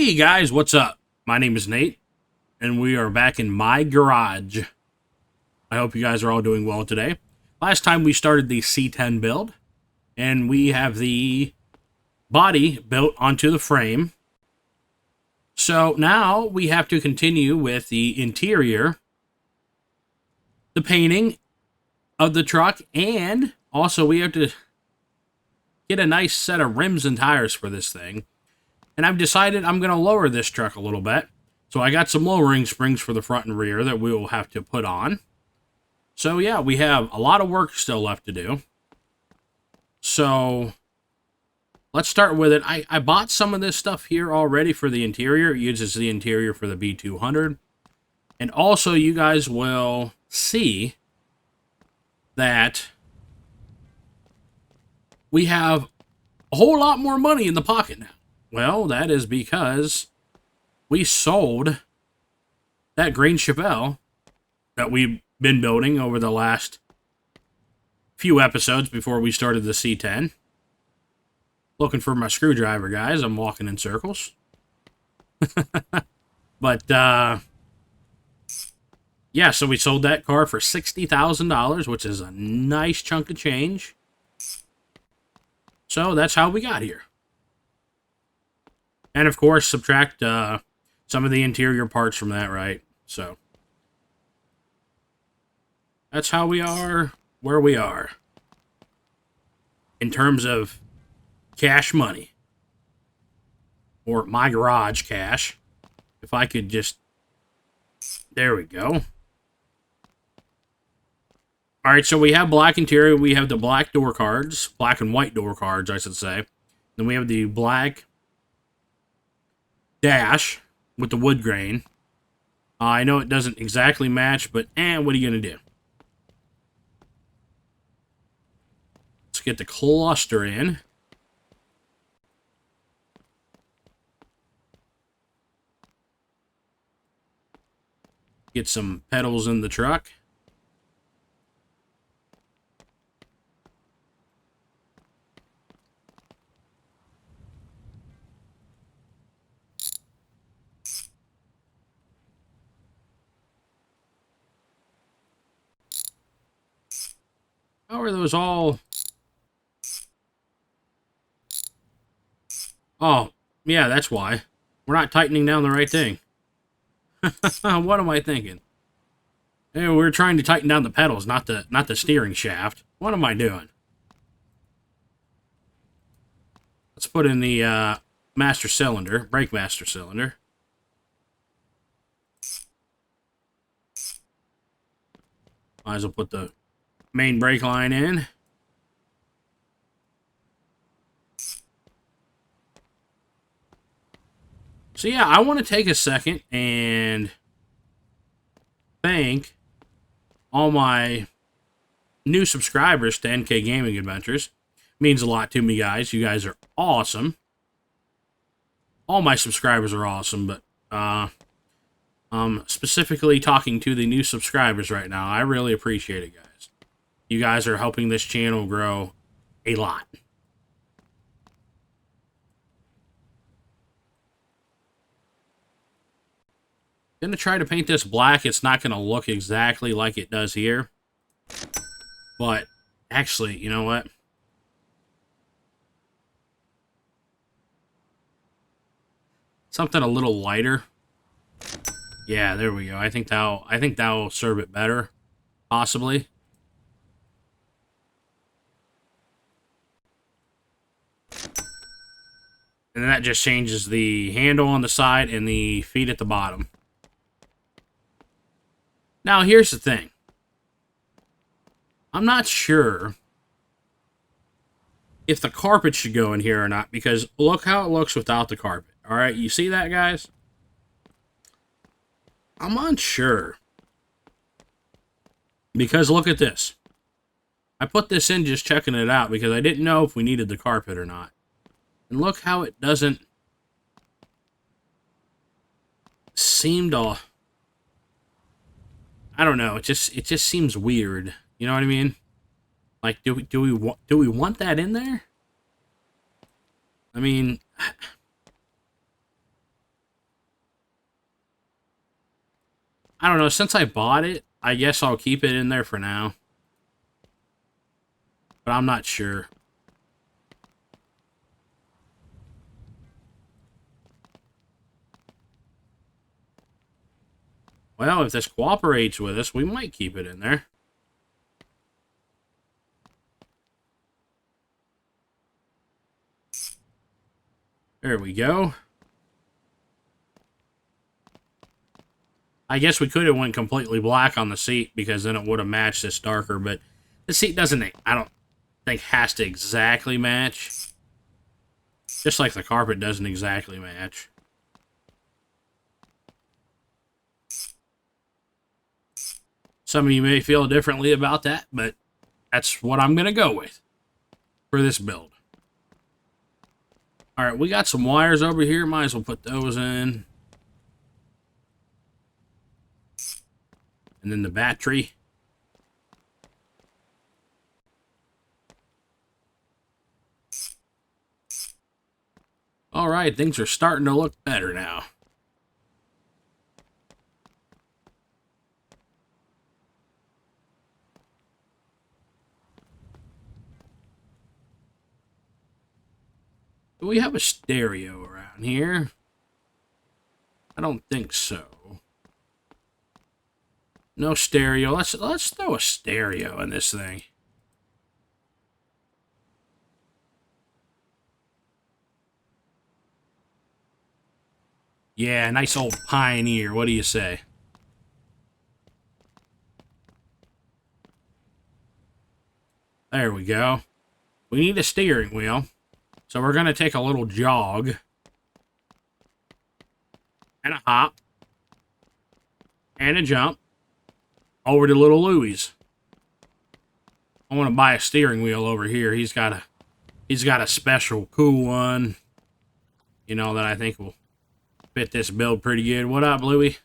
Hey guys, what's up? My name is Nate, and we are back in my garage. I hope you guys are all doing well today. Last time we started the C10 build, and we have the body built onto the frame. So now we have to continue with the interior, the painting of the truck, and also we have to get a nice set of rims and tires for this thing. And I've decided I'm going to lower this truck a little bit. So I got some lowering springs for the front and rear that we will have to put on. So yeah, we have a lot of work still left to do. So let's start with it. I bought some of this stuff here already for the interior. It uses the interior for the B200. And also you guys will see that we have a whole lot more money in the pocket now. Well, that is because we sold that green Chevrolet that we've been building over the last few episodes before we started the C10. Looking for my screwdriver, guys. I'm walking in circles. But, yeah, so we sold that car for $60,000, which is a nice chunk of change. So that's how we got here. And, of course, subtract some of the interior parts from that, right? So that's how we are where we are in terms of cash money. Or my garage cash. If I could just... There we go. Alright, so we have black interior. We have the black door cards. Black and white door cards, I should say. Then we have the black dash with the wood grain. I know it doesn't exactly match, but what are you going to do? Let's get the cluster in. Get some pedals in the truck. How are those all... Oh, yeah, that's why. We're not tightening down the right thing. What am I thinking? Hey, we're trying to tighten down the pedals, not the steering shaft. What am I doing? Let's put in the master cylinder, brake master cylinder. Might as well put the main brake line in. So yeah, I want to take a second and thank all my new subscribers to NK Gaming Adventures. It means a lot to me, guys. You guys are awesome. All my subscribers are awesome, but I'm specifically talking to the new subscribers right now. I really appreciate it, guys. You guys are helping this channel grow a lot. I'm going to try to paint this black. It's not going to look exactly like it does here. But, actually, you know what? Something a little lighter. Yeah, there we go. I think that'll serve it better, possibly. And then that just changes the handle on the side and the feet at the bottom. Now, here's the thing. I'm not sure if the carpet should go in here or not, because look how it looks without the carpet. All right, you see that, guys? I'm unsure. Because look at this. I put this in just checking it out because I didn't know if we needed the carpet or not. And look how it doesn't seem to... I don't know. It just seems weird. You know what I mean? Like, do we want that in there? I mean, I don't know. Since I bought it, I guess I'll keep it in there for now. But I'm not sure. Well, if this cooperates with us, we might keep it in there. There we go. I guess we could have went completely black on the seat because then it would have matched this darker, but the seat doesn't, I don't think, has to exactly match. Just like the carpet doesn't exactly match. Some of you may feel differently about that, but that's what I'm going to go with for this build. All right, we got some wires over here. Might as well put those in. And then the battery. All right, things are starting to look better now. Do we have a stereo around here? I don't think so. No stereo. Let's throw a stereo in this thing. Yeah, nice old Pioneer. What do you say? There we go. We need a steering wheel. So we're going to take a little jog. And a hop. And a jump. Over to little Louie's. I want to buy a steering wheel over here. He's got a special cool one. You know, that I think will fit this build pretty good. What up, Louie?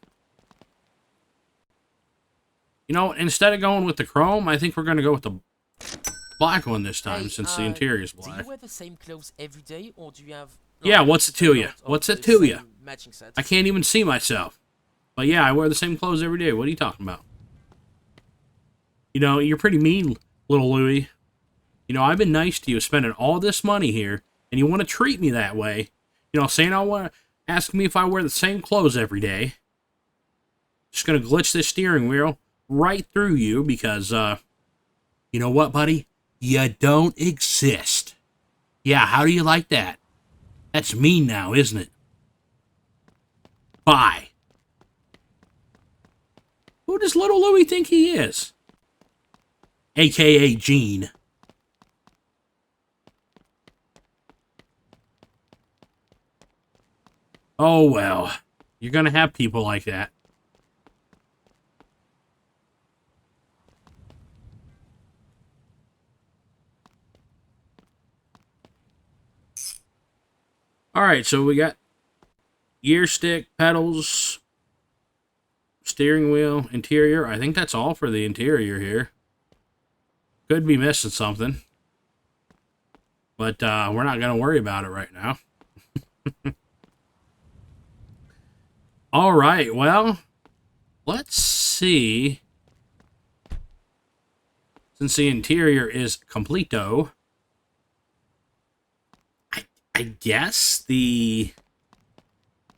You know, instead of going with the chrome, I think we're going to go with the black one this time, since the interior is black. Do you wear the same clothes every day, or do you have... Yeah, what's it to you? What's it to you? I can't even see myself. But yeah, I wear the same clothes every day. What are you talking about? You know, you're pretty mean, little Louie. You know, I've been nice to you, spending all this money here, and you want to treat me that way. You know, saying I want to ask me if I wear the same clothes every day. Just going to glitch this steering wheel right through you because, you know what, buddy? You don't exist. Yeah, how do you like that? That's mean now, isn't it? Bye. Who does little Louie think he is? AKA Gene. Oh, well. You're going to have people like that. Alright, so we got gear stick, pedals, steering wheel, interior. I think that's all for the interior here. Could be missing something. But we're not going to worry about it right now. Alright, well, let's see. Since the interior is completo, I guess the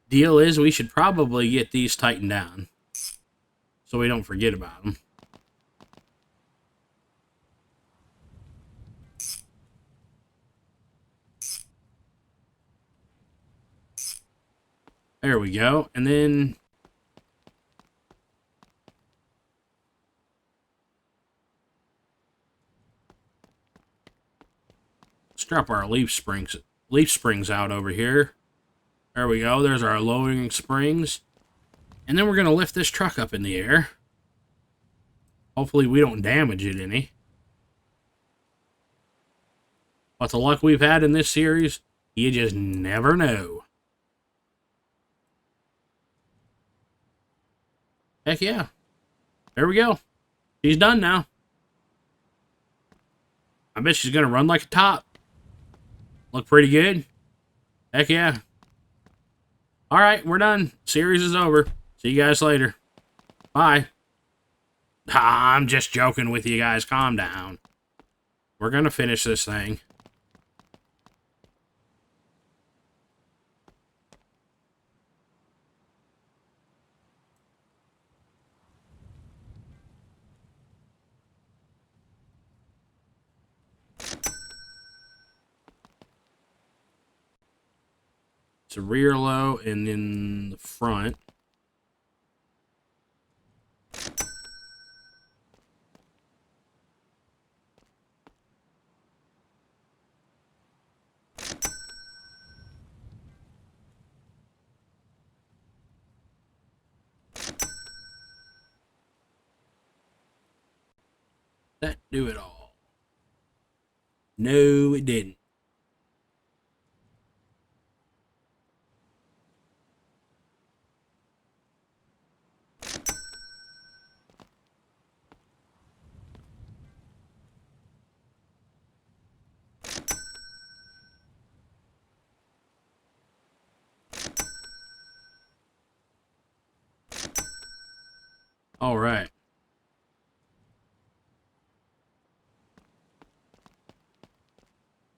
deal is we should probably get these tightened down so we don't forget about them. There we go. And then let's drop our leaf springs out over here. There we go. There's our lowering springs. And then we're going to lift this truck up in the air. Hopefully we don't damage it any. But the luck we've had in this series, you just never know. Heck yeah. There we go. She's done now. I bet she's going to run like a top. Look pretty good. Heck yeah. Alright, we're done. Series is over. See you guys later. Bye. Ah, I'm just joking with you guys. Calm down. We're going to finish this thing. It's a rear low and in the front. That do it all. No, it didn't. All right.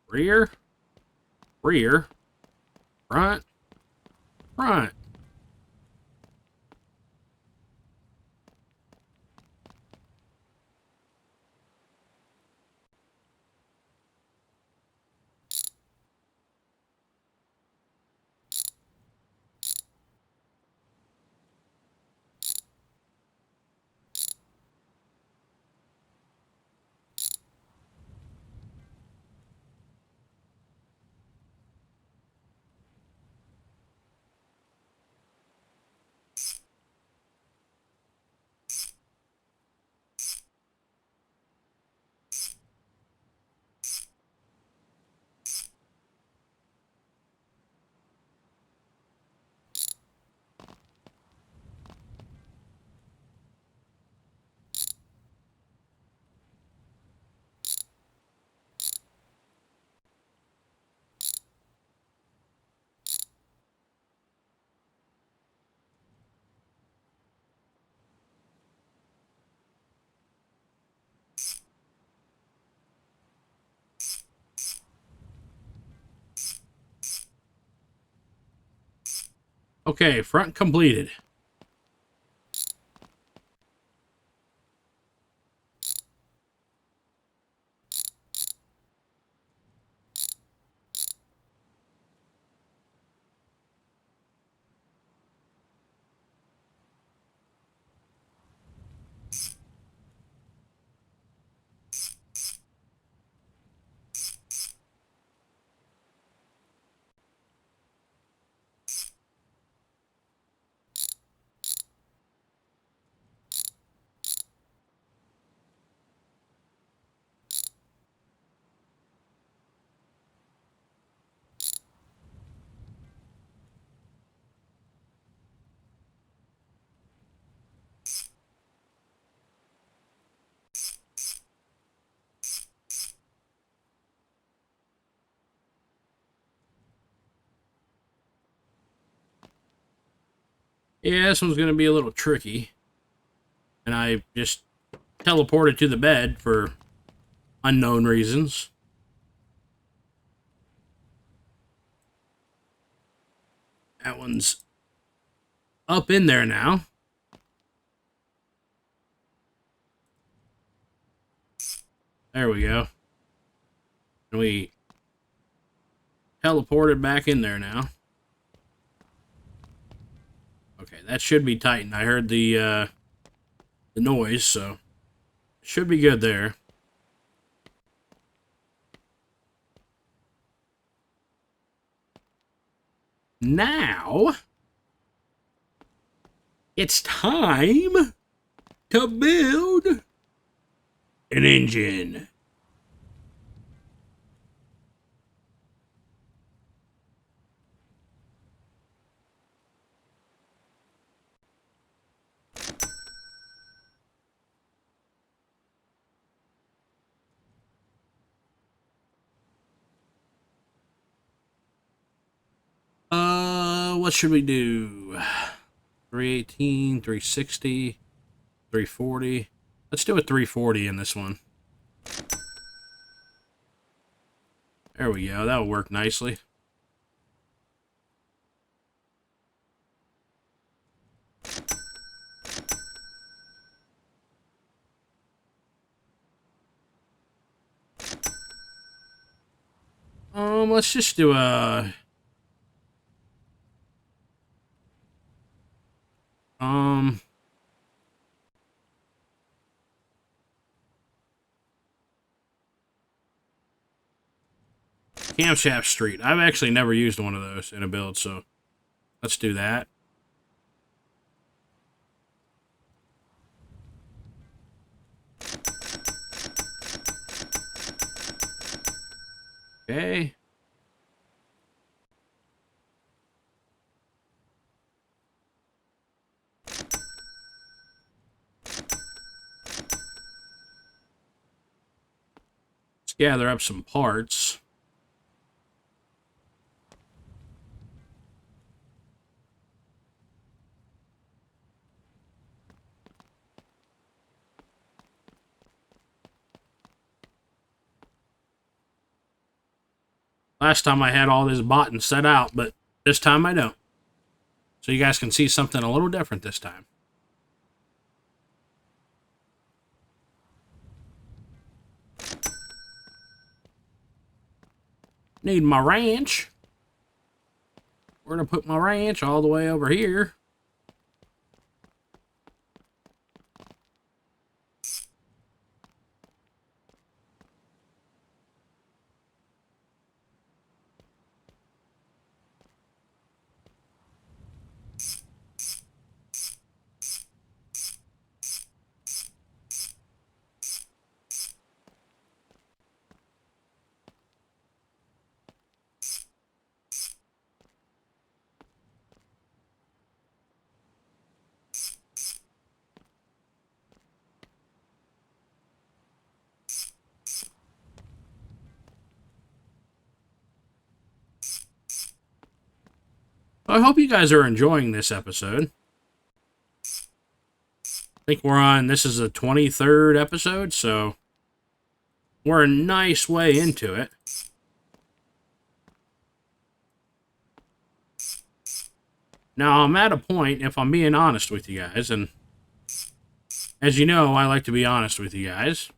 Rear, rear, front, front. Okay, front completed. Yeah, this one's going to be a little tricky. And I just teleported to the bed for unknown reasons. That one's up in there now. There we go. And we teleported back in there now. Okay, that should be tightened. I heard the noise, so should be good there. Now it's time to build an engine. What should we do? 318, 360. 340. Let's do a 340 in this one. There we go. That'll work nicely. Let's just do a camshaft street. I've actually never used one of those in a build, so let's do that. Okay. Let's gather up some parts. Last time I had all this bought and set out, but this time I don't. So you guys can see something a little different this time. Need my ranch. We're going to put my ranch all the way over here. I hope you guys are enjoying this episode. I think we're on, this is the 23rd episode, so we're a nice way into it. Now, I'm at a point, if I'm being honest with you guys, and as you know, I like to be honest with you guys,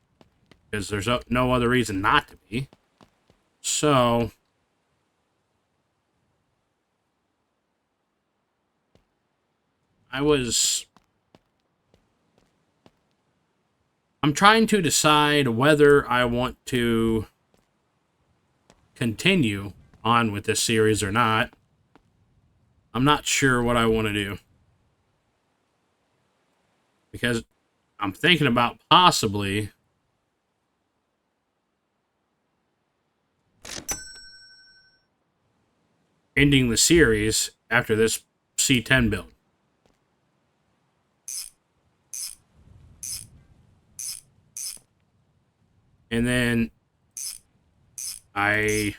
because there's no other reason not to be. So, I'm trying to decide whether I want to continue on with this series or not. I'm not sure what I want to do. Because I'm thinking about possibly ending the series after this C10 build. And then I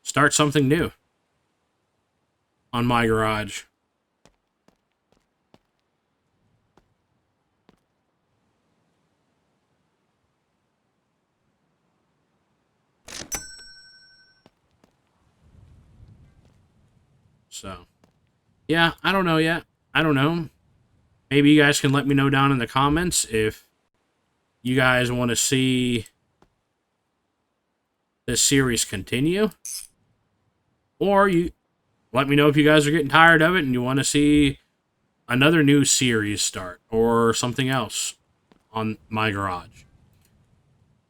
start something new on my garage. So, yeah, I don't know yet. I don't know. Maybe you guys can let me know down in the comments if you guys want to see this series continue. Or you let me know if you guys are getting tired of it and you want to see another new series start or something else on my garage.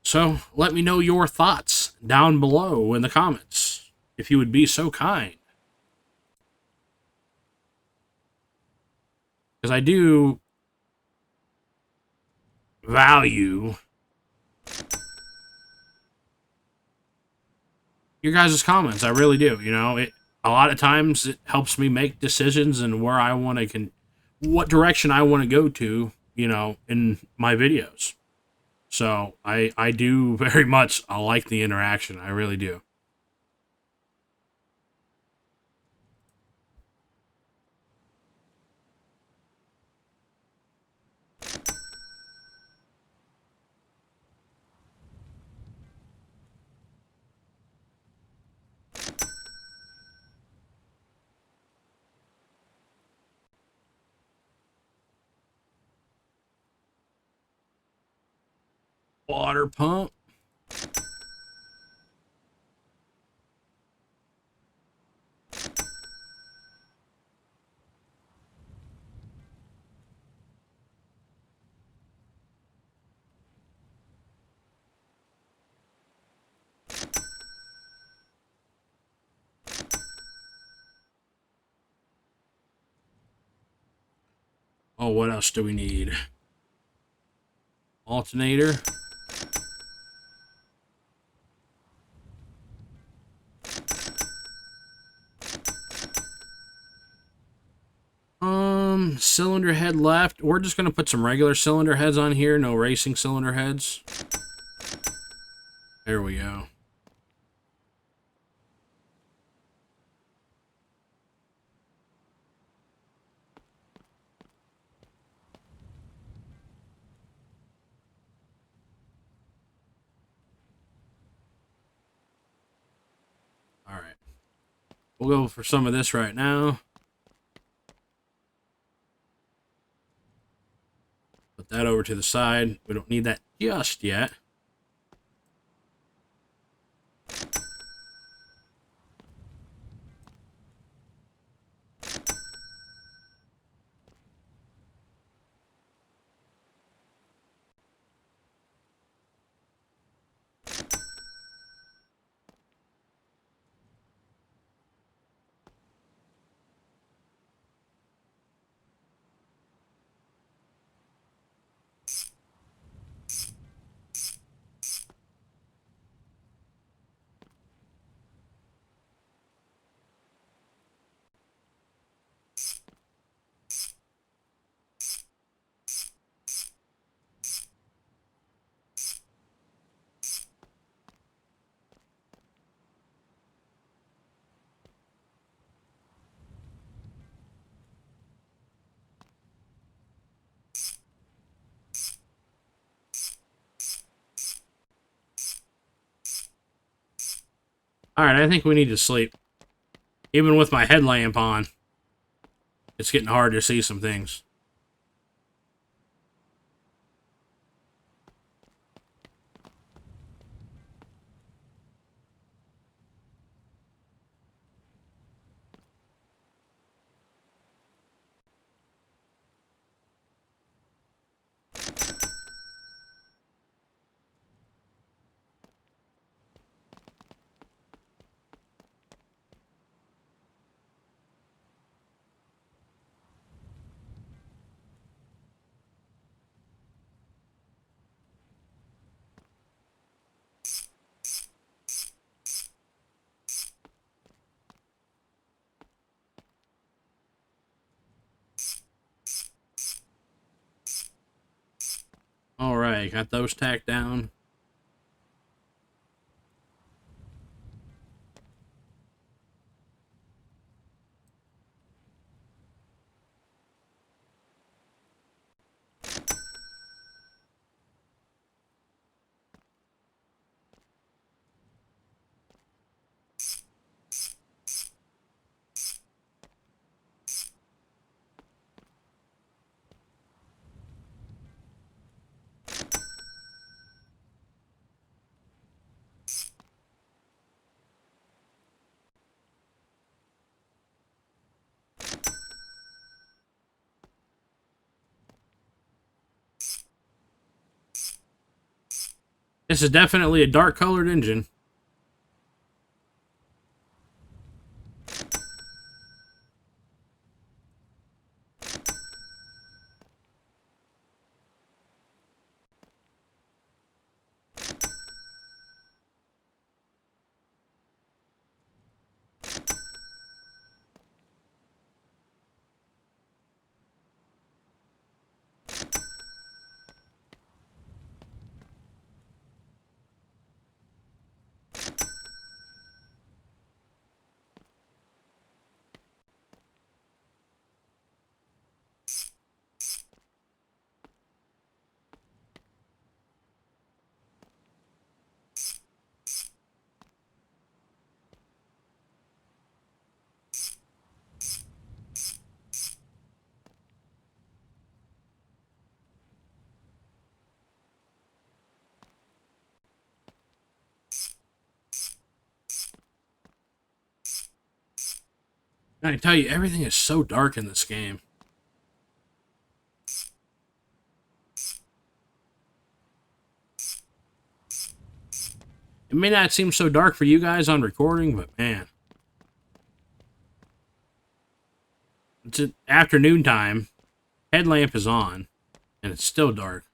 So let me know your thoughts down below in the comments, if you would be so kind. Because I do value your guys' comments. I really do. You know, a lot of times it helps me make decisions and where I want to what direction I want to go to, you know, in my videos. So I do very much, I like the interaction. I really do. Water pump. Oh, what else do we need? Alternator. Cylinder head left. We're just gonna put some regular cylinder heads on here, no racing cylinder heads. There we go. All right. We'll go for some of this right now. Put that over to the side. We don't need that just yet. All right, I think we need to sleep. Even with my headlamp on, it's getting hard to see some things. All right, got those tacked down. This is definitely a dark colored engine. I tell you, everything is so dark in this game. It may not seem so dark for you guys on recording, but man. It's afternoon time. Headlamp is on, and it's still dark.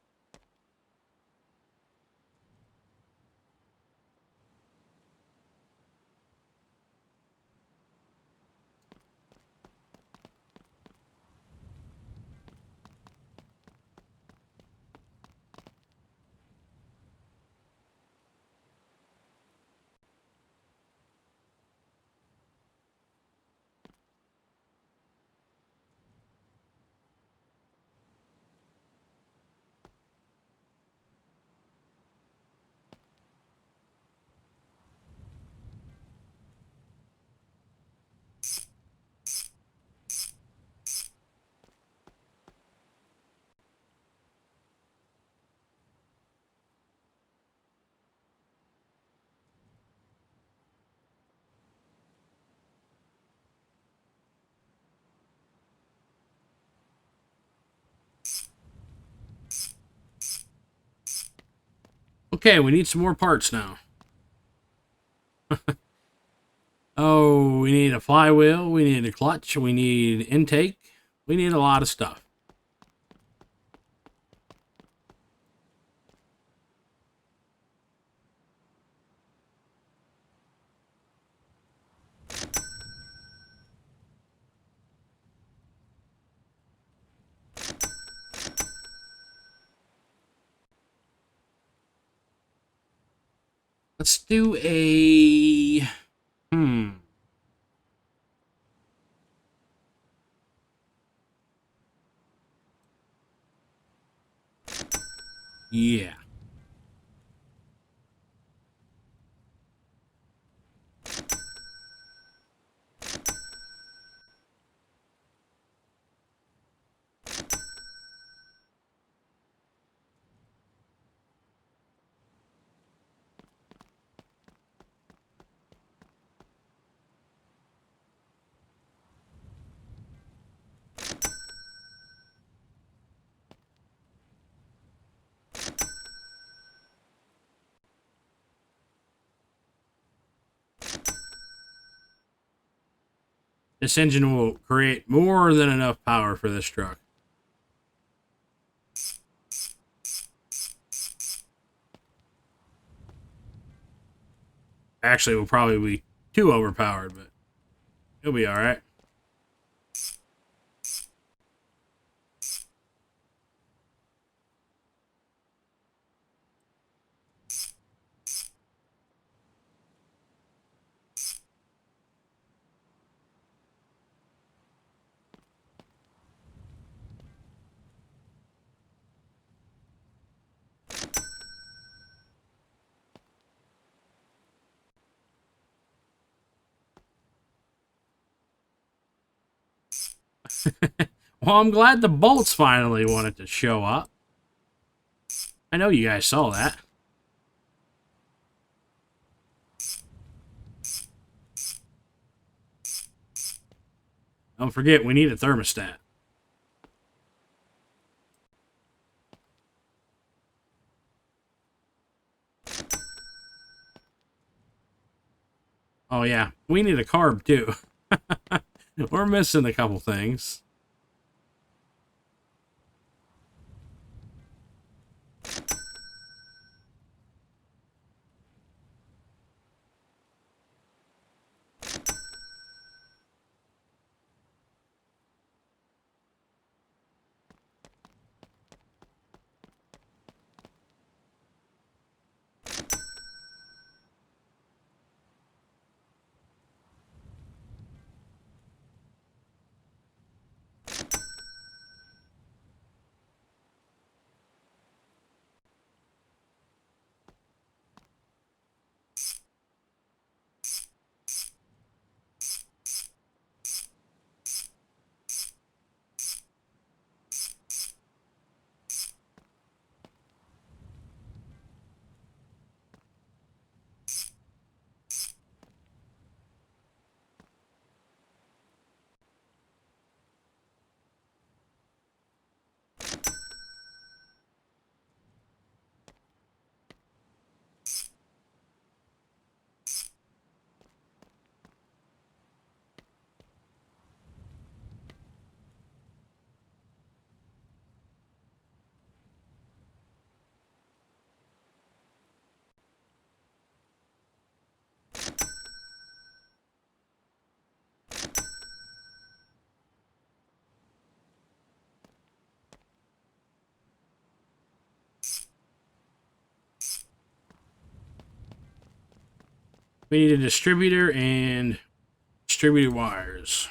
Okay, we need some more parts now. Oh, we need a flywheel, we need a clutch, we need intake, we need a lot of stuff. Let's do a... Yeah. This engine will create more than enough power for this truck. Actually, it will probably be too overpowered, but it'll be alright. Well, I'm glad the bolts finally wanted to show up. I know you guys saw that. Don't forget, we need a thermostat. Oh yeah, we need a carb too. We're missing a couple things. We need a distributor and distributor wires.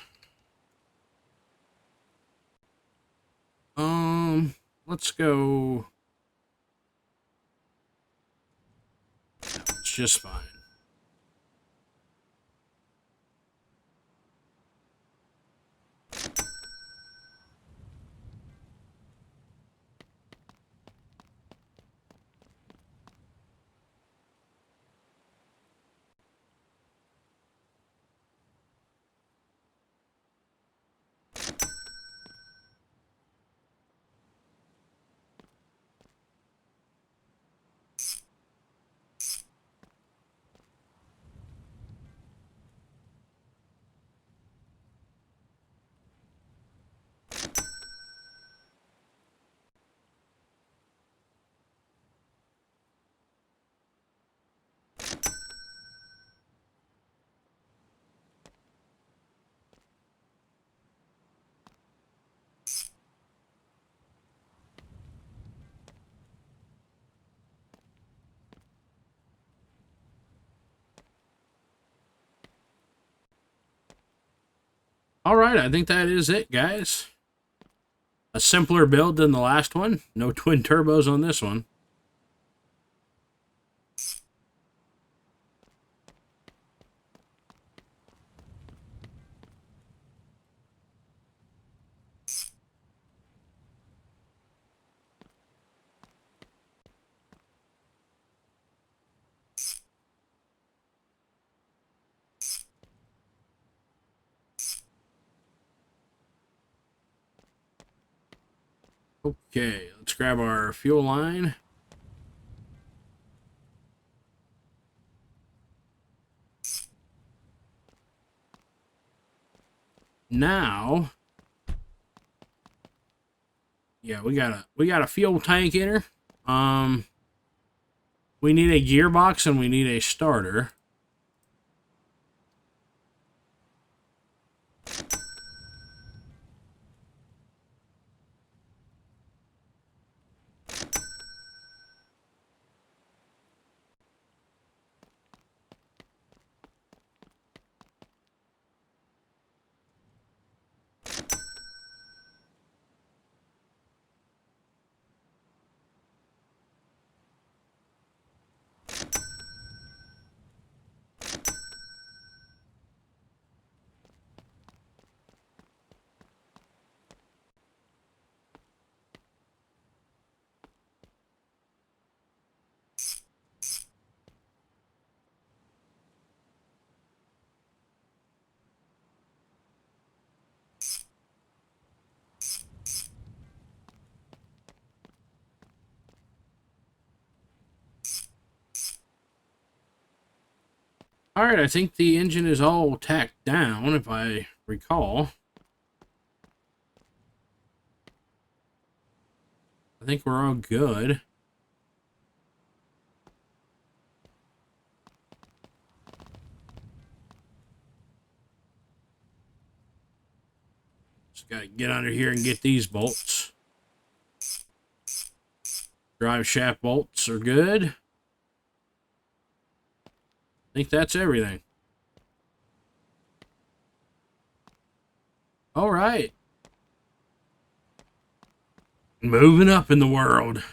Let's go. It's just fine. All right, I think that is it, guys. A simpler build than the last one. No twin turbos on this one. Okay, let's grab our fuel line. Now, yeah, we got a fuel tank in her. We need a gearbox and we need a starter. All right, I think the engine is all tacked down, if I recall. I think we're all good. Just gotta get under here and get these bolts. Drive shaft bolts are good. I think that's everything. All right. Moving up in the world.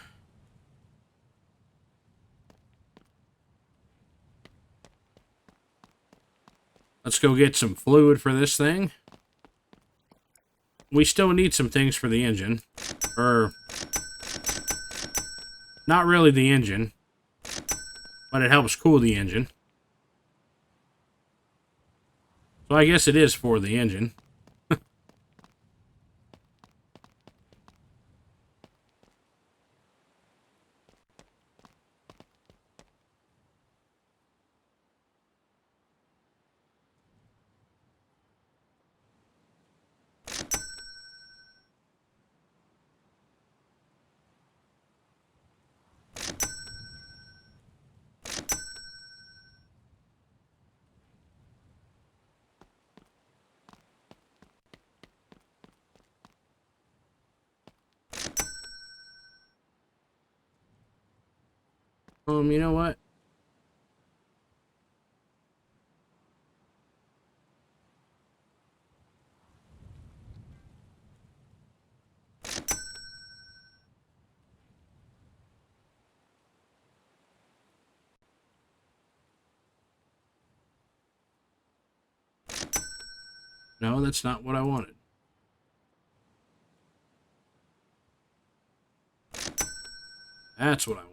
Let's go get some fluid for this thing. We still need some things for the engine. Or, not really the engine, but it helps cool the engine. So I guess it is for the engine. You know what? No, that's not what I wanted. That's what I wanted.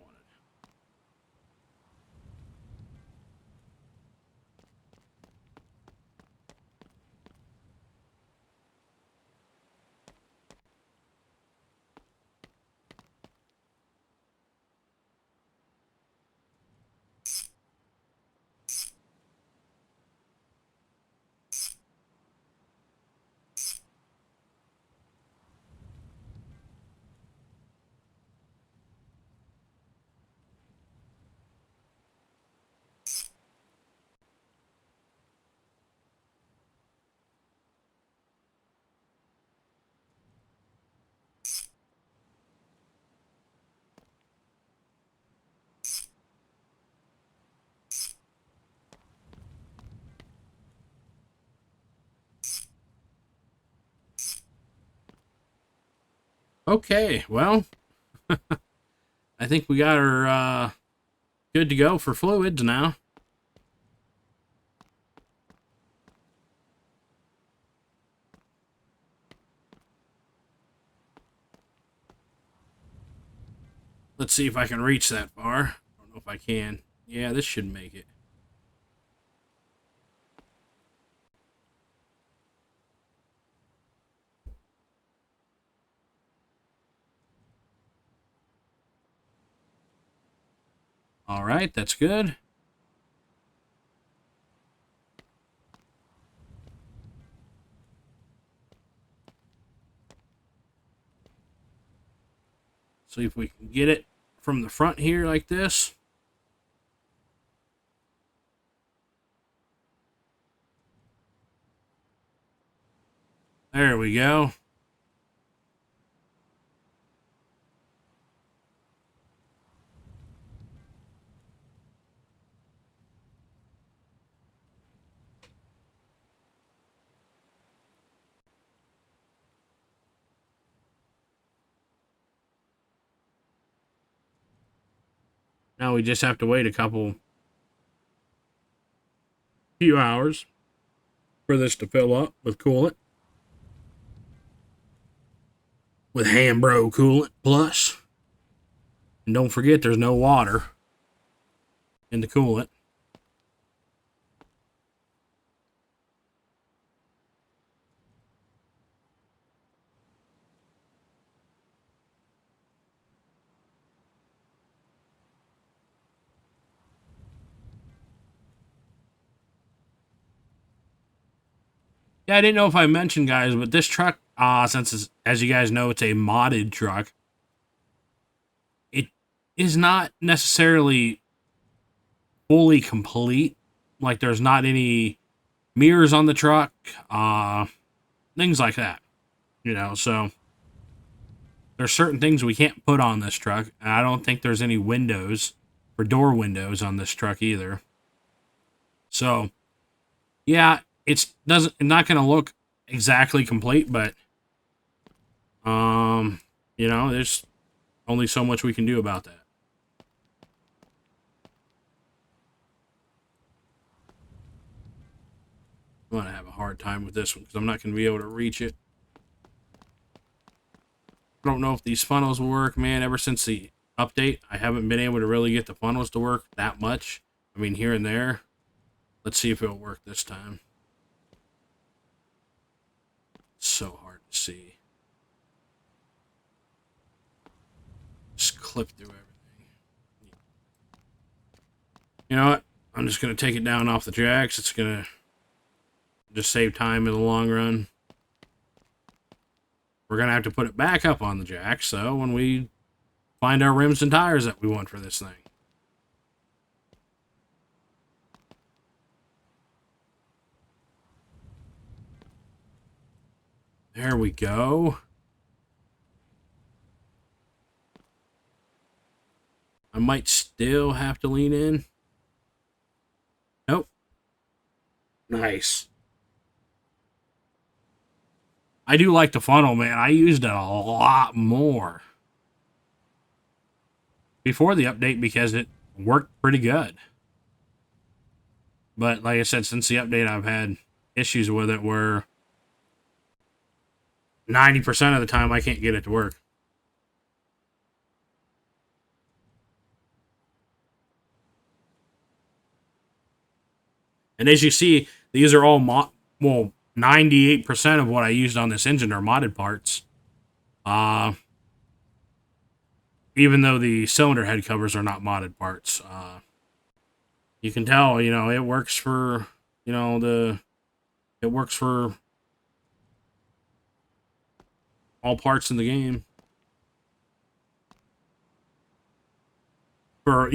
Okay, well, I think we got her good to go for fluids now. Let's see if I can reach that far. I don't know if I can. Yeah, this should make it. All right, that's good. See if we can get it from the front here like this. There we go. Now we just have to wait a few hours for this to fill up with coolant. With Hambro coolant plus. And don't forget there's no water in the coolant. Yeah, I didn't know if I mentioned, guys, but this truck, since it's, as you guys know, it's a modded truck, it is not necessarily fully complete. Like, there's not any mirrors on the truck, things like that. You know, so there's certain things we can't put on this truck. And I don't think there's any windows or door windows on this truck either. So, yeah, it's not going to look exactly complete, but you know, there's only so much we can do about that. I'm going to have a hard time with this one because I'm not going to be able to reach it. I don't know if these funnels will work, man. Ever since the update, I haven't been able to really get the funnels to work that much. I mean, here and there. Let's see if it'll work this time. It's so hard to see. Just clip through everything. You know what? I'm just going to take it down off the jacks. It's going to just save time in the long run. We're going to have to put it back up on the jack, so when we find our rims and tires that we want for this thing. There we go. I might still have to lean in. Nope. Nice. I do like the funnel, man. I used it a lot more before the update because it worked pretty good. But like I said, since the update, I've had issues with it where 90% of the time I can't get it to work. And as you see, these are all well, 98% of what I used on this engine are modded parts. Even though the cylinder head covers are not modded parts. You can tell, it works for, it works for all parts in the game. For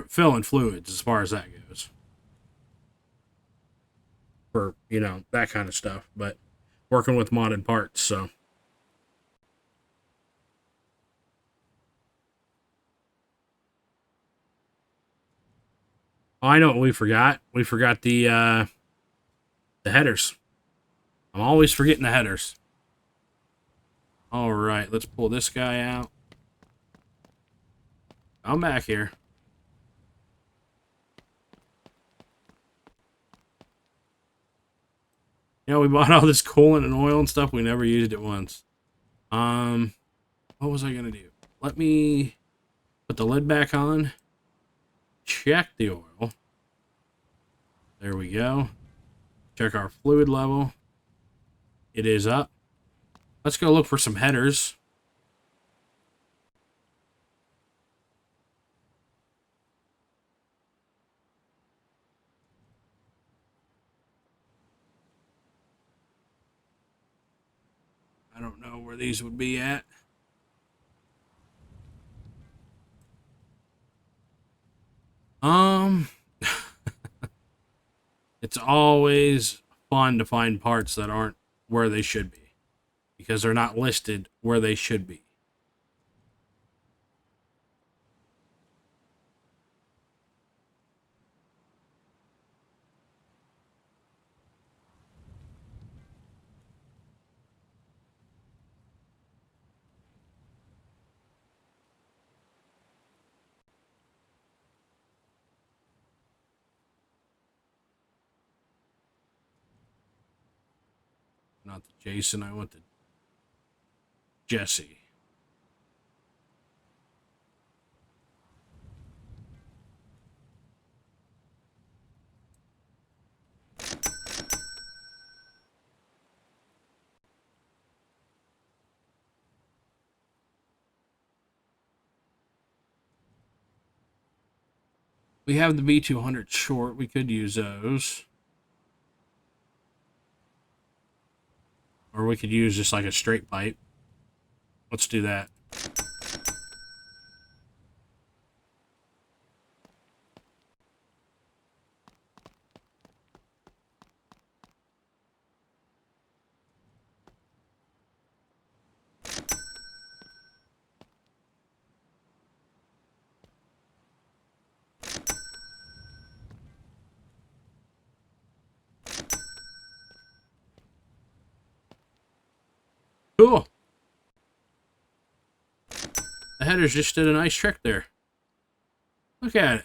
filling fluids as far as that goes. For, that kind of stuff. But working with modded parts, so. Oh, I know what we forgot. We forgot the headers. I'm always forgetting the headers. All right, let's pull this guy out. I'm back here. We bought all this coolant and oil and stuff. We never used it once. What was I gonna do? Let me put the lid back on. Check the oil. There we go. Check our fluid level. It is up. Let's go look for some headers. I don't know where these would be at. It's always fun to find parts that aren't where they should be because they're not listed where they should be. Not the Jason, I want the Jesse. We have the B200 short. We could use those. Or we could use just like a straight pipe. Let's do that. Cool. The headers just did a nice trick there. Look at it.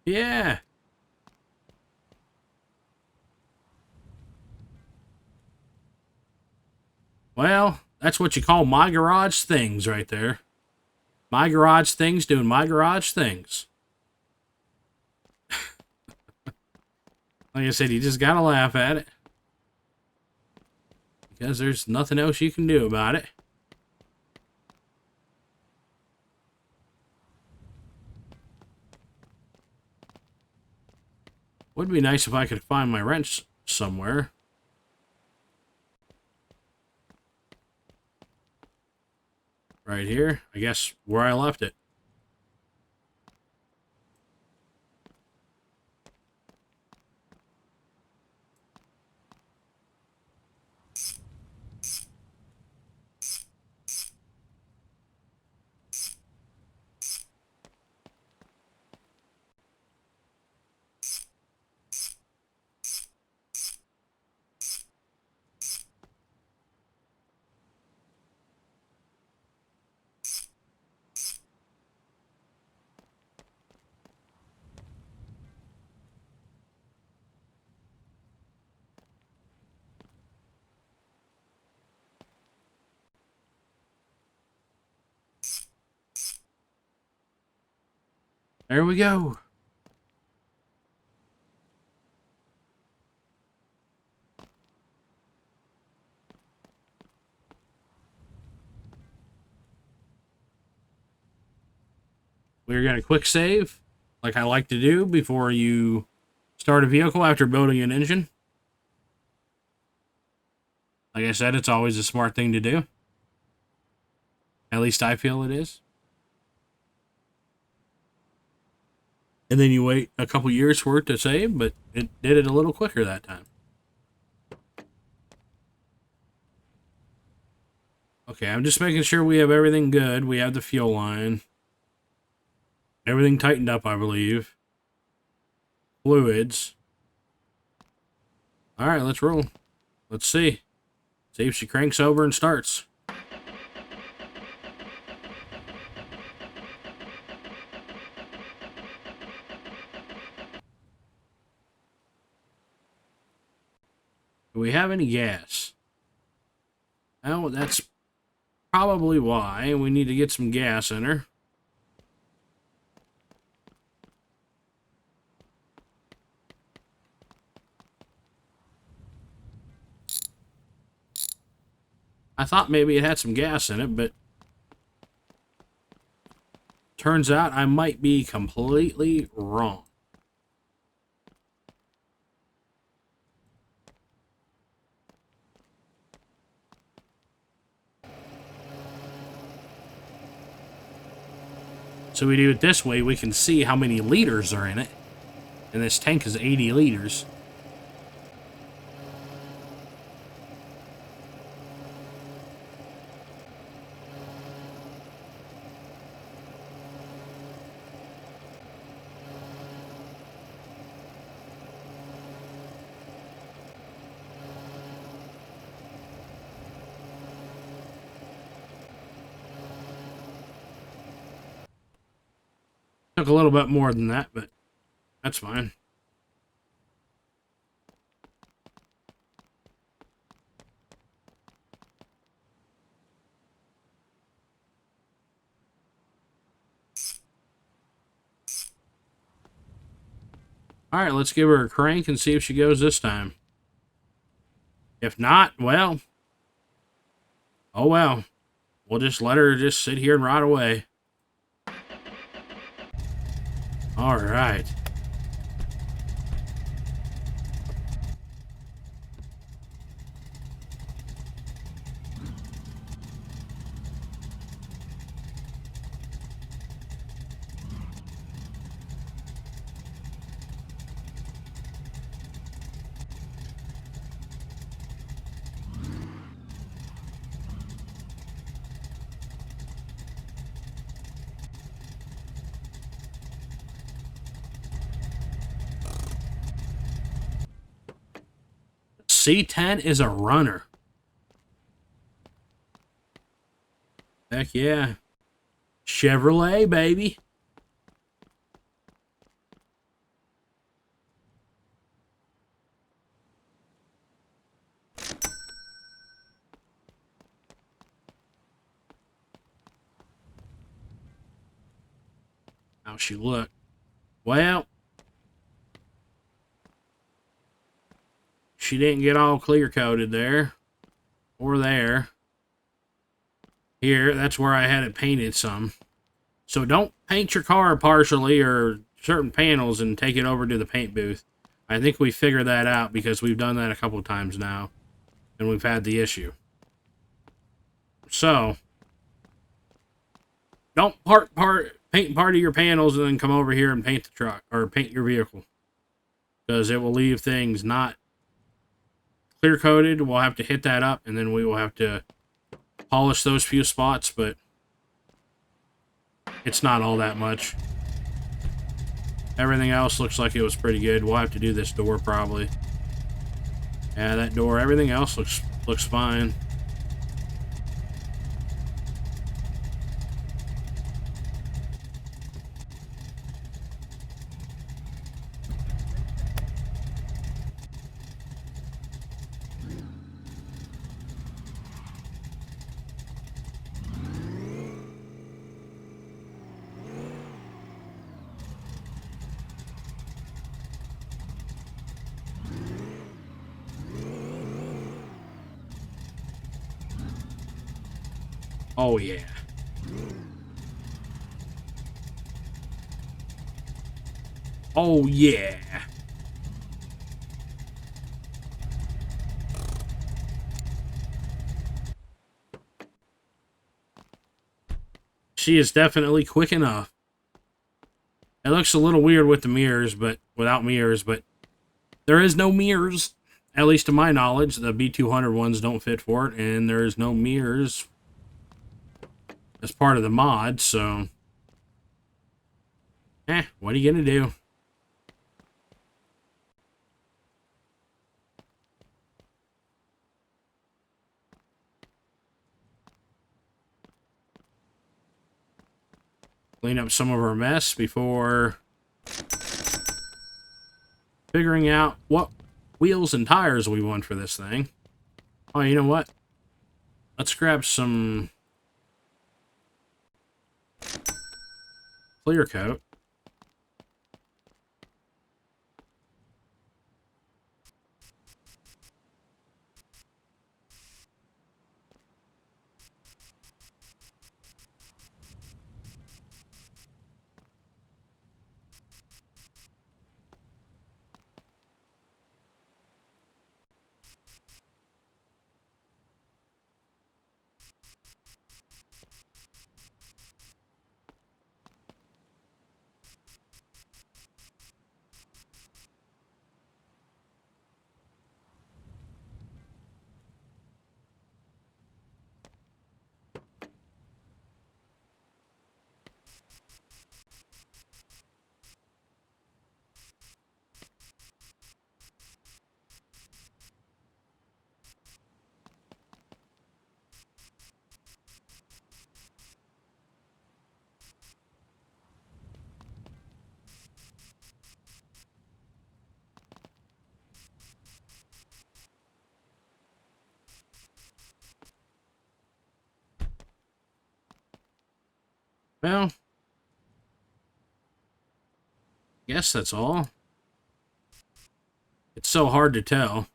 Yeah. Well, that's what you call my garage things right there. My garage things doing my garage things. Like I said, you just gotta laugh at it. Because there's nothing else you can do about it. Would be nice if I could find my wrench somewhere. Right here. I guess where I left it. There we go. We're going to quick save, like I like to do before you start a vehicle after building an engine. Like I said, it's always a smart thing to do. At least I feel it is. And then you wait a couple years for it to save, but it did it a little quicker that time. Okay, I'm just making sure we have everything good. We have the fuel line. Everything tightened up, I believe. Fluids. Alright, let's roll. Let's see. See if she cranks over and starts. Do we have any gas? Well, that's probably why we need to get some gas in her. I thought maybe it had some gas in it, but turns out I might be completely wrong. So we do it this way, we can see how many liters are in it. And this tank is 80 liters. Took a little bit more than that, but that's fine. Alright, let's give her a crank and see if she goes this time. If not, well... oh well. We'll just let her just sit here and rot away. Alright. C10 is a runner. Heck yeah. Chevrolet, baby. How's she look? Well, she didn't get all clear coated there. Or there. Here, that's where I had it painted some. So don't paint your car partially or certain panels and take it over to the paint booth. I think we figured that out because we've done that a couple times now. And we've had the issue. So, don't paint part of your panels and then come over here and paint the truck or paint your vehicle. Because it will leave things not clear coated. We'll have to hit that up and then we will have to polish those few spots, but it's not all that much. Everything else looks like it was pretty good. We'll have to do this door probably. Yeah, that door, everything else looks fine. Oh, yeah. Oh, yeah. She is definitely quick enough. It looks a little weird with the mirrors, but without mirrors, but there is no mirrors. At least to my knowledge, the B200 ones don't fit for it, and there's no mirrors as part of the mod, so... what are you gonna do? Clean up some of our mess before figuring out what wheels and tires we want for this thing. Oh, you know what? Let's grab some clear coat. Well, guess that's all. It's so hard to tell.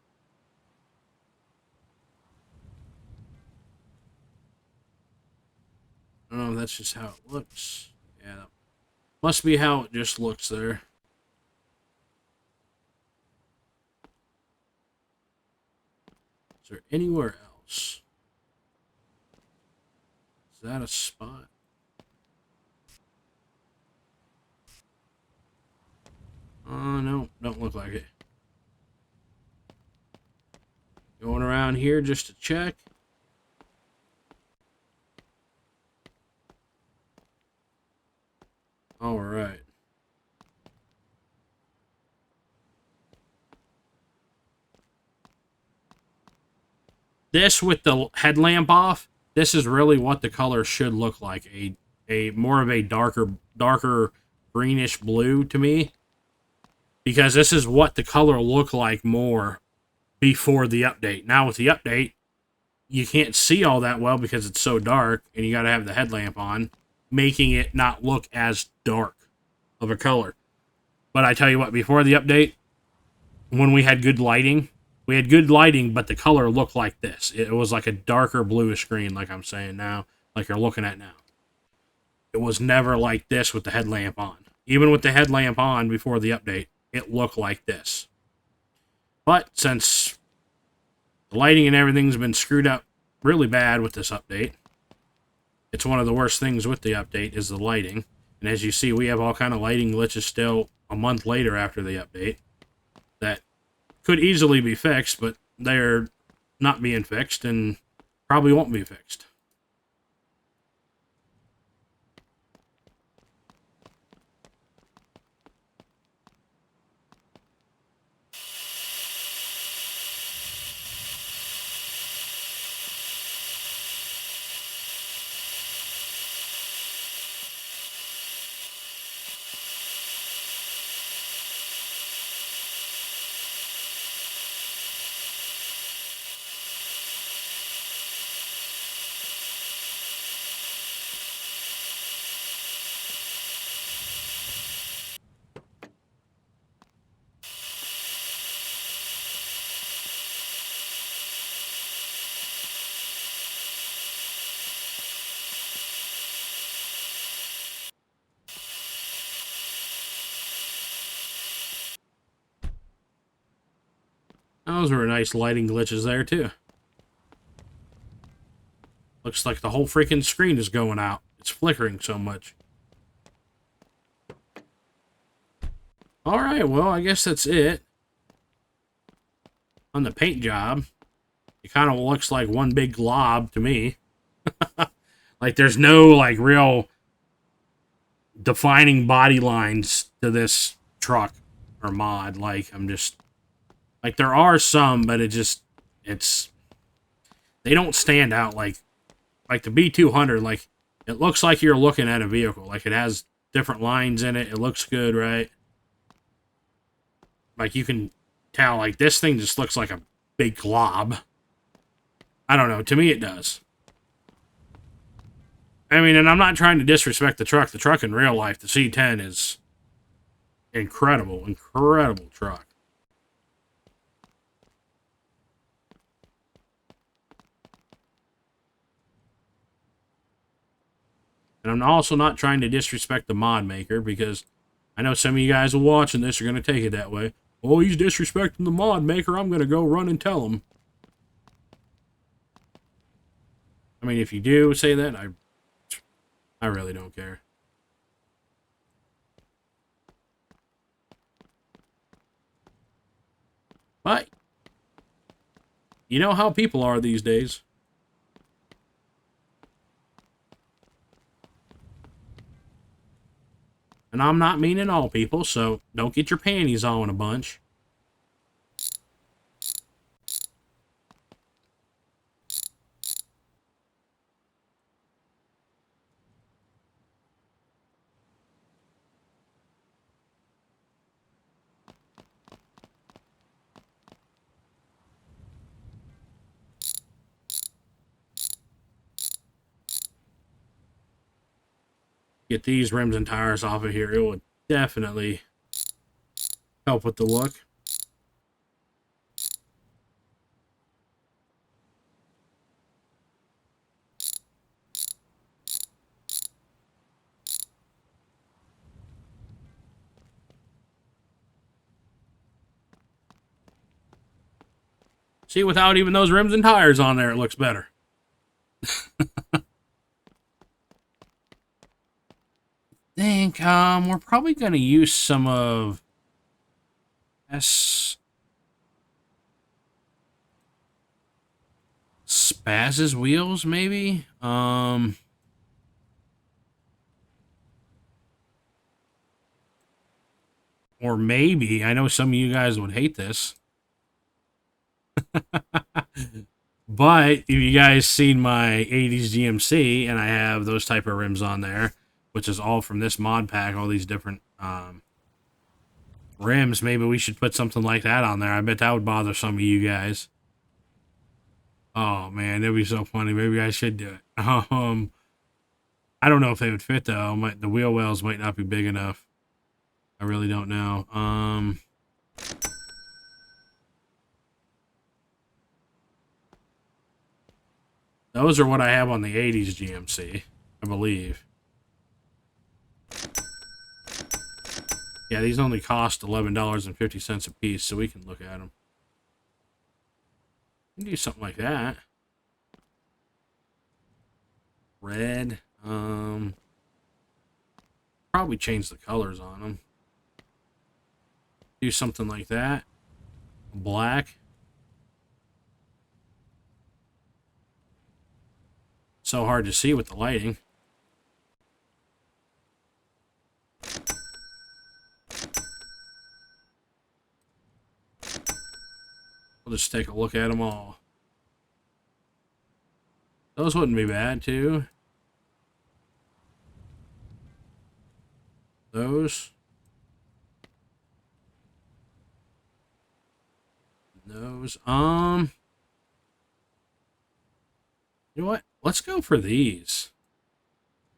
I don't know if that's just how it looks. Yeah, that must be how it just looks there. Is there anywhere else? Is that a spot? Oh, no, don't look like it. Going around here just to check. All right. This with the headlamp off, this is really what the color should look like. A more of a darker greenish blue to me. Because this is what the color looked like more before the update. Now with the update, you can't see all that well because it's so dark, and you got to have the headlamp on, making it not look as dark of a color. But I tell you what, before the update, when we had good lighting, but the color looked like this. It was like a darker bluish green, like I'm saying now, like you're looking at now. It was never like this with the headlamp on. Even with the headlamp on before the update, it looked like this. But since the lighting and everything's been screwed up really bad with this update, it's one of the worst things with the update is the lighting. And as you see, we have all kind of lighting glitches still a month later after the update that could easily be fixed, but they're not being fixed and probably won't be fixed. Those were nice lighting glitches there, too. Looks like the whole freaking screen is going out. It's flickering so much. Alright, well, I guess that's it. On the paint job, it kind of looks like one big glob to me. Like, there's no, like, real defining body lines to this truck or mod. Like, I'm just... Like, there are some, but it's... They don't stand out like the B200. Like, it looks like you're looking at a vehicle. Like, it has different lines in it. It looks good, right? Like, you can tell, like, this thing just looks like a big glob. I don't know. To me, it does. I mean, and I'm not trying to disrespect the truck. The truck in real life, the C10, is incredible. Incredible truck. And I'm also not trying to disrespect the mod maker, because I know some of you guys watching this are going to take it that way. Oh, he's disrespecting the mod maker. I'm going to go run and tell him. I mean, if you do say that, I really don't care. But you know how people are these days. And I'm not meaning all people, so don't get your panties all in a bunch. Get these rims and tires off of here. It would definitely help with the look. See, without even those rims and tires on there, it looks better. Think we're probably going to use some of Spaz's wheels, maybe. Or maybe, I know some of you guys would hate this, but if you guys seen my 80s GMC, and I have those type of rims on there, which is all from this mod pack, all these different rims, maybe we should put something like that on there. I bet that would bother some of you guys. Oh man, that'd be so funny. Maybe I should do it. I don't know if they would fit though. The wheel wells might not be big enough. I really don't know. Those are what I have on the 80s GMC, I believe. Yeah, these only cost $11.50 a piece, so we can look at them. We can do something like that. Red. Probably change the colors on them. Do something like that. Black. So hard to see with the lighting. We'll just take a look at them all. Those wouldn't be bad, too. Those. Those. You know what? Let's go for these.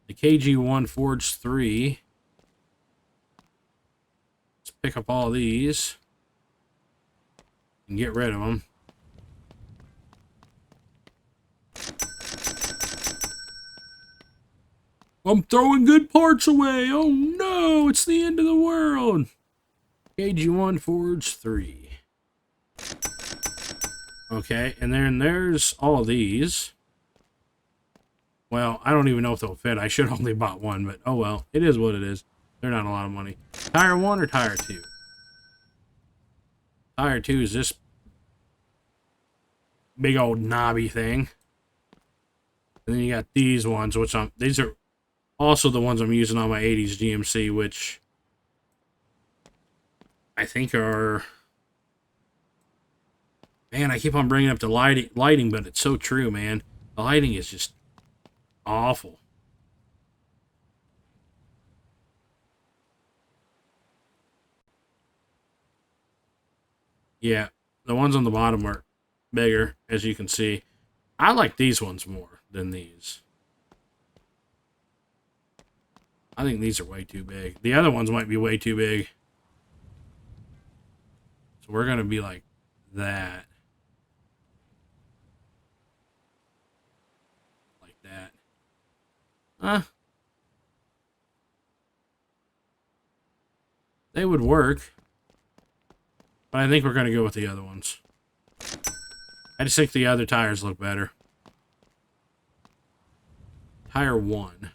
The KG1 Forge 3. Let's pick up all these. And get rid of them. I'm throwing good parts away. Oh no, it's the end of the world. KG1 Forge 3. Okay, and then there's all of these. Well, I don't even know if they'll fit. I should only bought one, but oh well. It is what it is. They're not a lot of money. Tire 1 or tire 2? Tire 2 is this big old knobby thing. And then you got these ones, which these are also the ones I'm using on my 80s GMC, which I think are... Man, I keep on bringing up the lighting, but it's so true, man. The lighting is just awful. Yeah, the ones on the bottom are bigger, as you can see. I like these ones more than these. I think these are way too big. The other ones might be way too big. So we're going to be like that. Like that. They would work. But I think we're going to go with the other ones. I just think the other tires look better. Tire 1.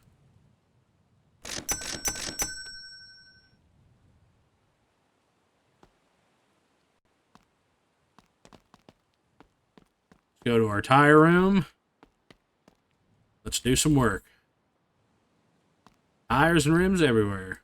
Go to our tire room. Let's do some work. Tires and rims everywhere.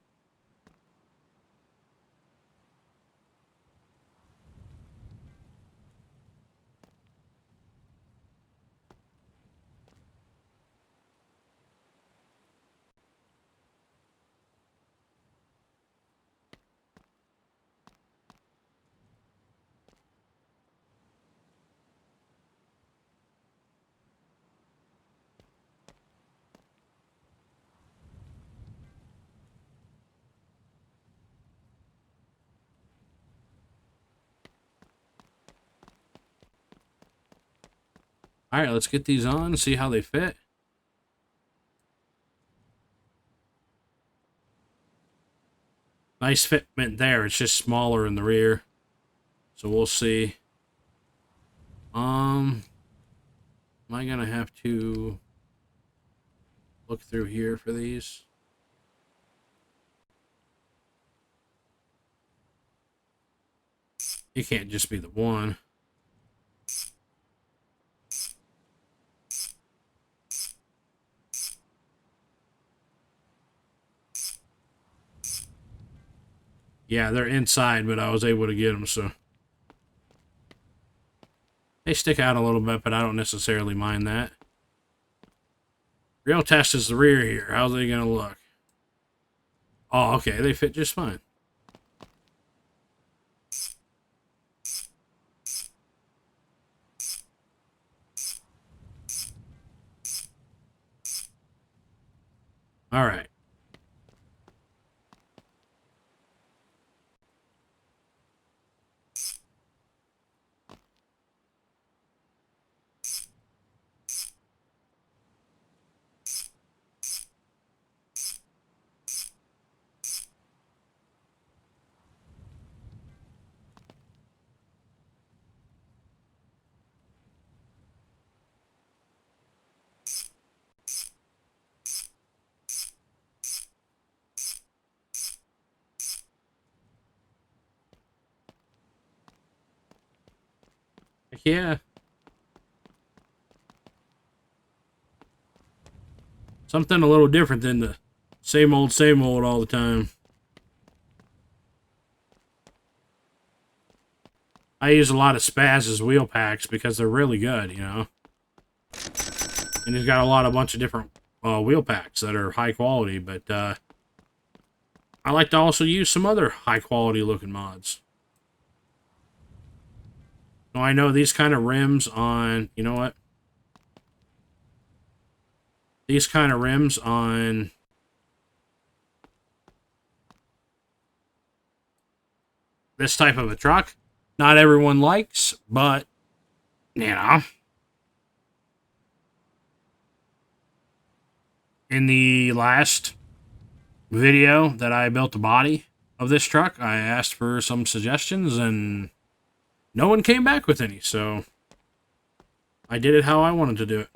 All right, let's get these on and see how they fit. Nice fitment there. It's just smaller in the rear. So we'll see. Am I going to have to look through here for these? It can't just be the one. Yeah, they're inside, but I was able to get them, so... They stick out a little bit, but I don't necessarily mind that. Real test is the rear here. How's they going to look? Oh, okay, they fit just fine. All right. Yeah. Something a little different than the same old all the time. I use a lot of Spaz's wheel packs because they're really good, you know. And he's got a bunch of different wheel packs that are high quality, but I like to also use some other high quality looking mods. So I know these kind of rims on, you know what? These kind of rims on this type of a truck, not everyone likes, but, you know. In the last video that I built the body of this truck, I asked for some suggestions, and no one came back with any, so I did it how I wanted to do it.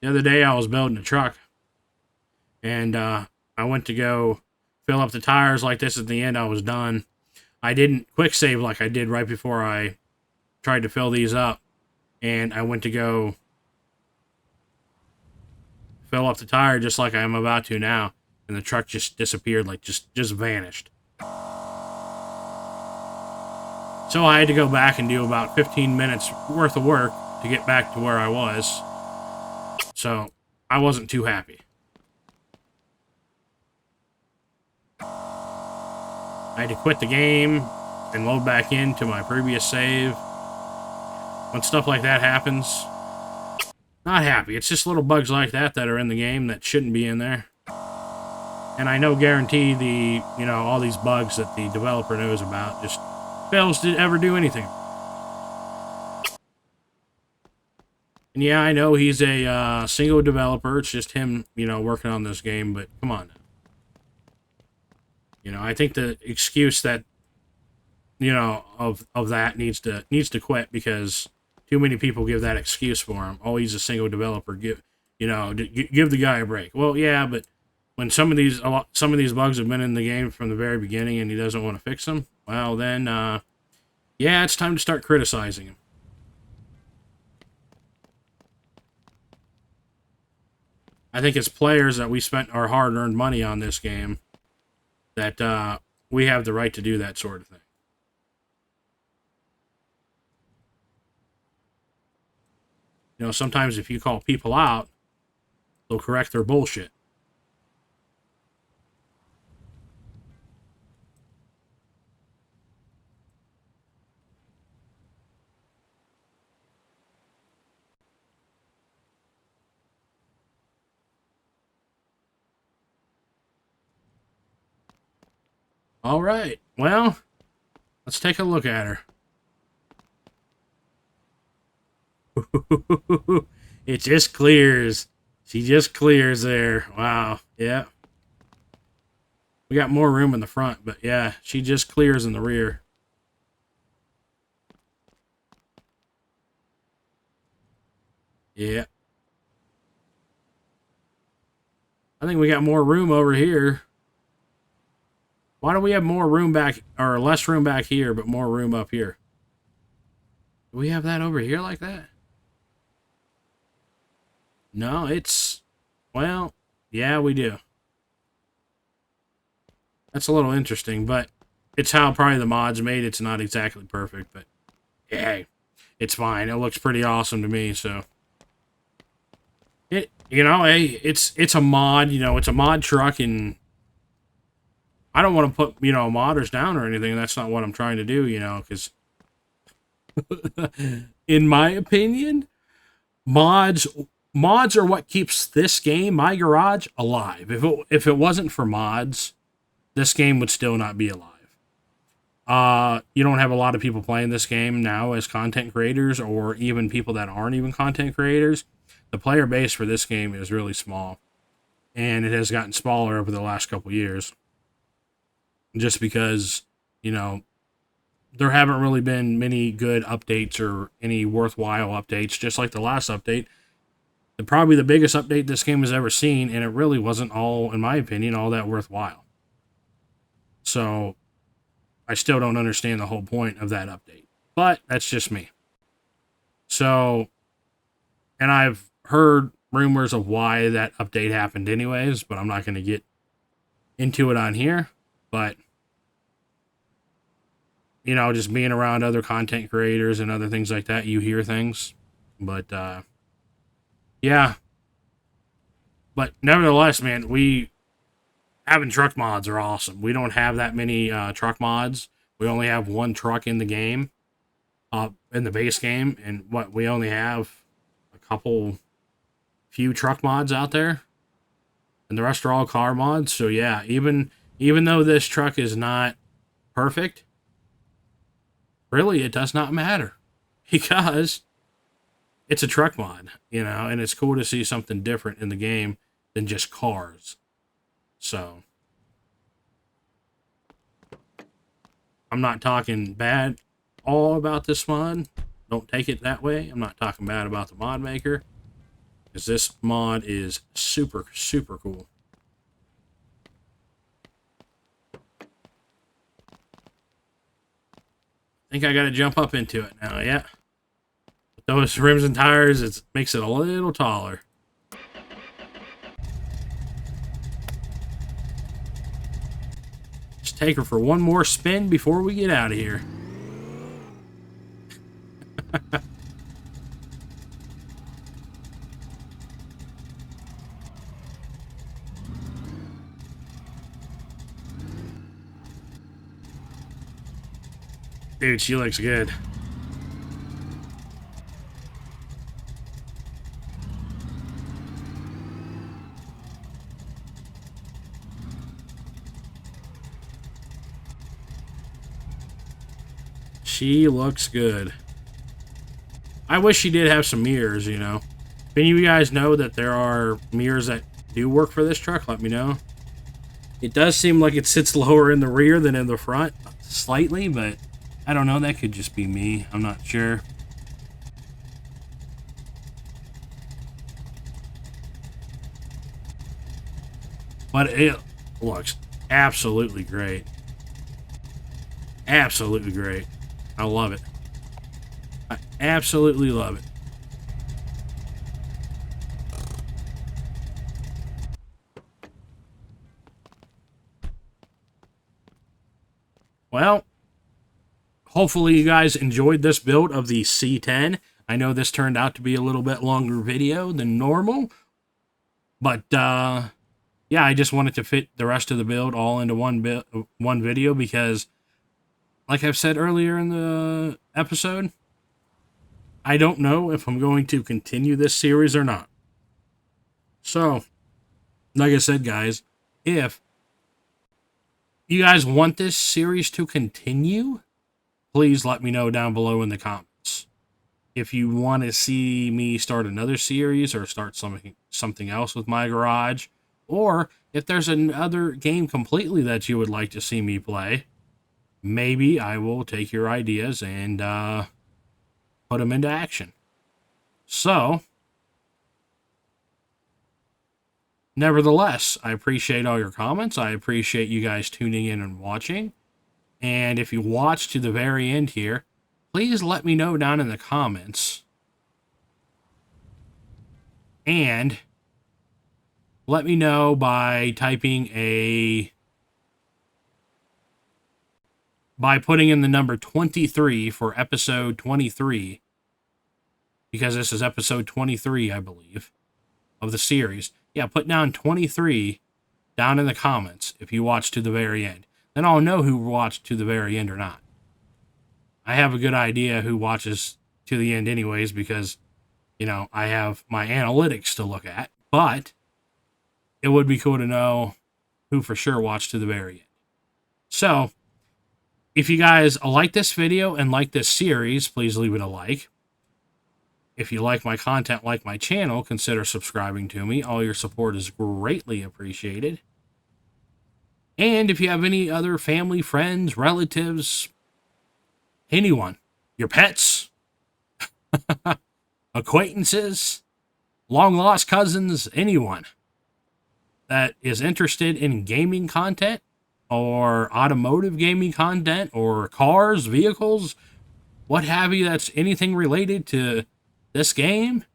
The other day I was building a truck, and I went to go fill up the tires like this. At the end, I was done. I didn't quick save like I did right before I tried to fill these up, and I went to go fill up the tire just like I am about to now, and the truck just disappeared, like just vanished. So I had to go back and do about 15 minutes worth of work to get back to where I was. So I wasn't too happy. I had to quit the game and load back into my previous save. When stuff like that happens, not happy. It's just little bugs like that that are in the game that shouldn't be in there. And I know guarantee all these bugs that the developer knows about just fails to ever do anything. And yeah, I know he's a single developer. It's just him, working on this game, but come on. I think the excuse that, of that needs to quit, because too many people give that excuse for him. Oh, he's a single developer. Give the guy a break. Well, yeah, but when some of these bugs have been in the game from the very beginning and he doesn't want to fix them, well then, yeah, it's time to start criticizing him. I think as players that we spent our hard-earned money on this game, that we have the right to do that sort of thing. Sometimes if you call people out, they'll correct their bullshit. All right, well, let's take a look at her. It just clears. She just clears there. Wow, yeah. We got more room in the front, but yeah, she just clears in the rear. Yeah. I think we got more room over here. Why don't we have more room back, or less room back here, but more room up here? Do we have that over here like that? No, well, yeah, we do. That's a little interesting, but it's how probably the mod's made. It's not exactly perfect, but hey, it's fine. It looks pretty awesome to me, so. Hey, it's a mod, it's a mod truck, and I don't want to put, modders down or anything. That's not what I'm trying to do, because in my opinion, mods are what keeps this game, My Garage, alive. If it wasn't for mods, this game would still not be alive. You don't have a lot of people playing this game now as content creators, or even people that aren't even content creators. The player base for this game is really small, and it has gotten smaller over the last couple years. Just because, there haven't really been many good updates or any worthwhile updates, just like the last update. Probably the biggest update this game has ever seen, and it really wasn't all, in my opinion, all that worthwhile. So, I still don't understand the whole point of that update. But, that's just me. So, and I've heard rumors of why that update happened anyways, but I'm not going to get into it on here. But, just being around other content creators and other things like that, you hear things. But, yeah. But nevertheless, man, having truck mods are awesome. We don't have that many truck mods. We only have one truck in the game, in the base game, and we only have a few truck mods out there, and the rest are all car mods. So yeah, even though this truck is not perfect, really, it does not matter because it's a truck mod, you know, and it's cool to see something different in the game than just cars. So, I'm not talking bad all about this mod. Don't take it that way. I'm not talking bad about the mod maker, because this mod is super, super cool. I think I got to jump up into it now, yeah. With those rims and tires, it makes it a little taller. Just take her for one more spin before we get out of here. Dude, she looks good. She looks good. I wish she did have some mirrors, you know. If any of you guys know that there are mirrors that do work for this truck, let me know. It does seem like it sits lower in the rear than in the front, slightly, but I don't know. That could just be me. I'm not sure. But it looks absolutely great. Absolutely great. I love it. I absolutely love it. Well, hopefully you guys enjoyed this build of the C10. I know this turned out to be a little bit longer video than normal, but yeah, I just wanted to fit the rest of the build all into one video because, like I've said earlier in the episode, I don't know if I'm going to continue this series or not. So, like I said, guys, if you guys want this series to continue, please let me know down below in the comments. If you want to see me start another series or start something else with my garage, or if there's another game completely that you would like to see me play, maybe I will take your ideas and put them into action. So, nevertheless, I appreciate all your comments. I appreciate you guys tuning in and watching. And if you watch to the very end here, please let me know down in the comments. And let me know by putting in the number 23 for episode 23. Because this is episode 23, I believe, of the series. Yeah, put down 23 down in the comments if you watch to the very end. Then I'll know who watched to the very end or not. I have a good idea who watches to the end anyways because, you know, I have my analytics to look at. But it would be cool to know who for sure watched to the very end. So, if you guys like this video and like this series, please leave it a like. If you like my content, like my channel, consider subscribing to me. All your support is greatly appreciated. And if you have any other family, friends, relatives, anyone, your pets, acquaintances, long-lost cousins, anyone that is interested in gaming content or automotive gaming content or cars, vehicles, what have you, that's anything related to this game,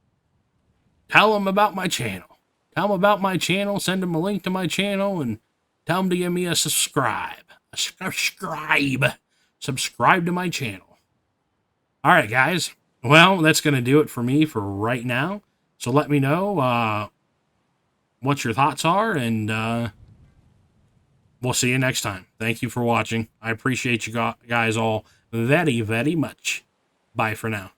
tell them about my channel. Tell them about my channel, send them a link to my channel, and tell them to give me a subscribe. Subscribe to my channel. All right, guys. Well, that's going to do it for me for right now. So let me know what your thoughts are, and we'll see you next time. Thank you for watching. I appreciate you guys all very, very much. Bye for now.